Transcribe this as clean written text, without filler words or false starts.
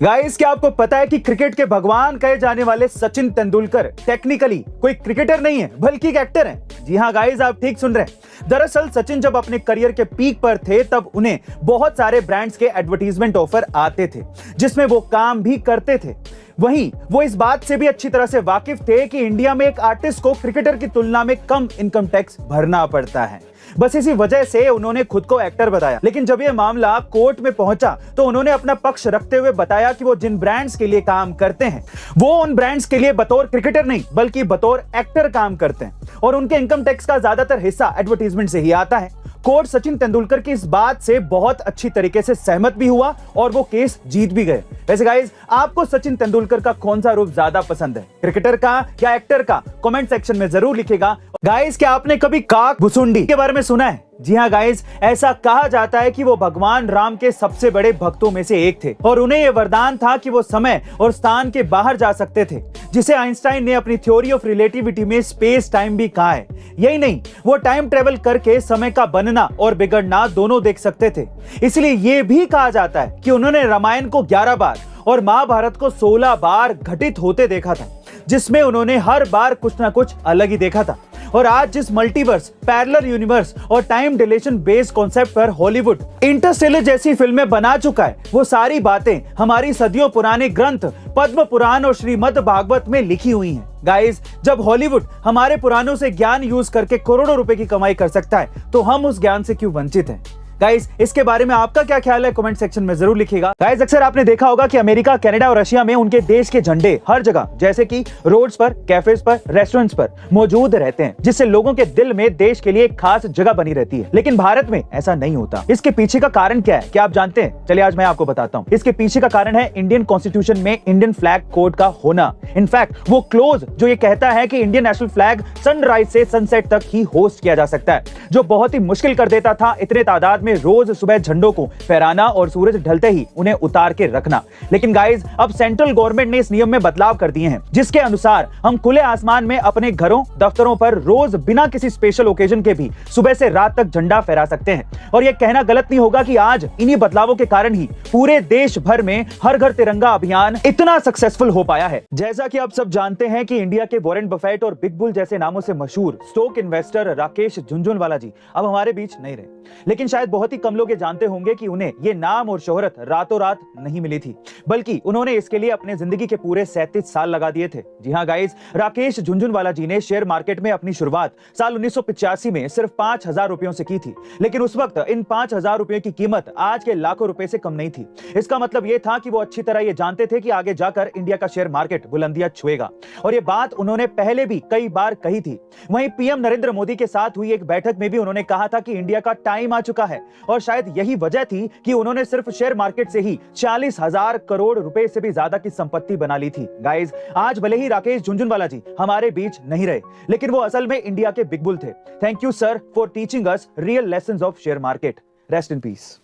Guys, क्या आपको पता है कि क्रिकेट के भगवान कहे जाने वाले सचिन तेंदुलकर टेक्निकली कोई क्रिकेटर नहीं है बल्कि एक एक्टर है। जी हां गाइस, आप ठीक सुन रहे हैं। दरअसल सचिन जब अपने करियर के पीक पर थे तब उन्हें बहुत सारे ब्रांड्स के एडवर्टीजमेंट ऑफर आते थे जिसमें वो काम भी करते थे। वहीं वो इस बात से भी अच्छी तरह से वाकिफ थे कि इंडिया में एक आर्टिस्ट को क्रिकेटर की तुलना में कम इनकम टैक्स भरना पड़ता है। बस इसी वजह से उन्होंने खुद को एक्टर बताया। लेकिन जब यह मामला कोर्ट में पहुंचा तो उन्होंने अपना पक्ष रखते हुए बताया कि वो जिन ब्रांड्स के लिए काम करते हैं वो उन ब्रांड्स के लिए बतौर क्रिकेटर नहीं बल्कि बतौर एक्टर काम करते हैं और उनके इनकम टैक्स का ज्यादातर हिस्सा एडवर्टीजमेंट से ही आता है। कोर्ट सचिन तेंदुलकर की इस बात से बहुत अच्छी तरीके से सहमत भी हुआ और वो केस जीत भी गए। वैसे गाइस, आपको सचिन तेंदुलकर का कौन सा रूप ज्यादा पसंद है, क्रिकेटर का या एक्टर का? कमेंट सेक्शन में जरूर लिखिएगा। गाइस, क्या आपने कभी काक भुसुंडी के बारे में सुना है? जी हाँ गाइस, ऐसा कहा जाता है कि वो भगवान राम के सबसे बड़े भक्तों में से एक थे और उन्हें यह वरदान था कि वो समय और स्थान के बाहर जा सकते थे, जिसे आइंस्टाइन ने अपनी थ्योरी ऑफ रिलेटिविटी में स्पेस टाइम भी कहा है। यही नहीं, वो टाइम ट्रेवल करके समय का बनना और बिगड़ना दोनों देख सकते थे। इसलिए यह भी कहा जाता है कि उन्होंने रामायण को 11 बार और महाभारत को 16 बार घटित होते देखा था, जिसमें उन्होंने हर बार कुछ ना कुछ अलग ही देखा था। और आज जिस मल्टीवर्स, पैरेलल यूनिवर्स और टाइम डिलेशन बेस्ड कॉन्सेप्ट पर हॉलीवुड इंटरस्टेलर जैसी फिल्में बना चुका है, वो सारी बातें हमारी सदियों पुराने ग्रंथ पद्म पुराण और श्रीमद् भागवत में लिखी हुई हैं। गाइस, जब हॉलीवुड हमारे पुराणों से ज्ञान यूज करके करोड़ों रुपए की कमाई कर सकता है तो हम उस ज्ञान से क्यों वंचित हैं? गाइस, इसके बारे में आपका क्या ख्याल है? कमेंट सेक्शन में जरूर लिखिएगा। गाइस, अक्सर आपने देखा होगा कि अमेरिका, कनाडा और रशिया में उनके देश के झंडे हर जगह, जैसे कि रोड्स पर, कैफेज पर, रेस्टोरेंट्स पर मौजूद रहते हैं, जिससे लोगों के दिल में देश के लिए एक खास जगह बनी रहती है। लेकिन भारत में ऐसा नहीं होता। इसके पीछे का कारण क्या है, क्या आप जानते हैं? चलिए आज मैं आपको बताता हूँ। इसके पीछे का कारण है इंडियन कॉन्स्टिट्यूशन में इंडियन फ्लैग कोड का होना। इनफैक्ट वो क्लोज जो ये कहता है कि इंडियन नेशनल फ्लैग सनराइज से सनसेट तक ही होस्ट किया जा सकता है, जो बहुत ही मुश्किल कर देता था इतने तादाद में रोज सुबह झंडों को फहराना और सूरज ढलते ही उन्हें उतार के रखना। लेकिन गाइस, अब सेंट्रल गवर्नमेंट ने इस नियम में बदलाव कर दिए हैं, जिसके अनुसार हम खुले आसमान में अपने घरों, दफ्तरों पर रोज बिना किसी स्पेशल ओकेजन के भी सुबह से रात तक झंडा फहरा सकते हैं। और यह कहना गलत नहीं होगा कि आज इन्हीं बदलावों के कारण ही पूरे देश भर में हर घर तिरंगा अभियान इतना सक्सेसफुल हो पाया है। जैसा कि आप सब जानते हैं कि इंडिया के वॉरेन बफेट और बिग बुल जैसे नामों से मशहूर स्टॉक इन्वेस्टर राकेश झुनझुनवाला जी अब हमारे बीच नहीं रहे। लेकिन शायद बहुत ही कम लोग ये जानते होंगे कि उन्हें ये नाम और शोहरत रातों रात नहीं मिली थी, बल्कि उन्होंने इसके लिए अपने जिंदगी के पूरे 37 साल लगा दिए थे। जी हाँ गाइस, राकेश झुनझुनवाला जी ने शेयर मार्केट में अपनी शुरुआत साल 1985 में सिर्फ 5,000 रुपयों से की थी। लेकिन उस वक्त इन 5,000 रुपयों की कीमत आज के लाखों रुपए से कम नहीं थी। इसका मतलब यह था कि वो अच्छी तरह ये जानते थे कि आगे जाकर इंडिया का शेयर मार्केट बुलंदियां छुएगा, और ये बात उन्होंने पहले भी कई बार कही थी। वहीं पीएम नरेंद्र मोदी के साथ हुई एक बैठक में भी उन्होंने कहा था कि इंडिया का टाइम आ चुका है, और शायद यही वजह थी कि उन्होंने सिर्फ शेयर मार्केट से ही 40,000 करोड़ रुपए से भी ज्यादा की संपत्ति बना ली थी। गाइस, आज भले ही राकेश झुनझुनवाला जी हमारे बीच नहीं रहे, लेकिन वो असल में इंडिया के बिग बुल थे। Thank you sir for teaching us real lessons of share market. Rest in peace.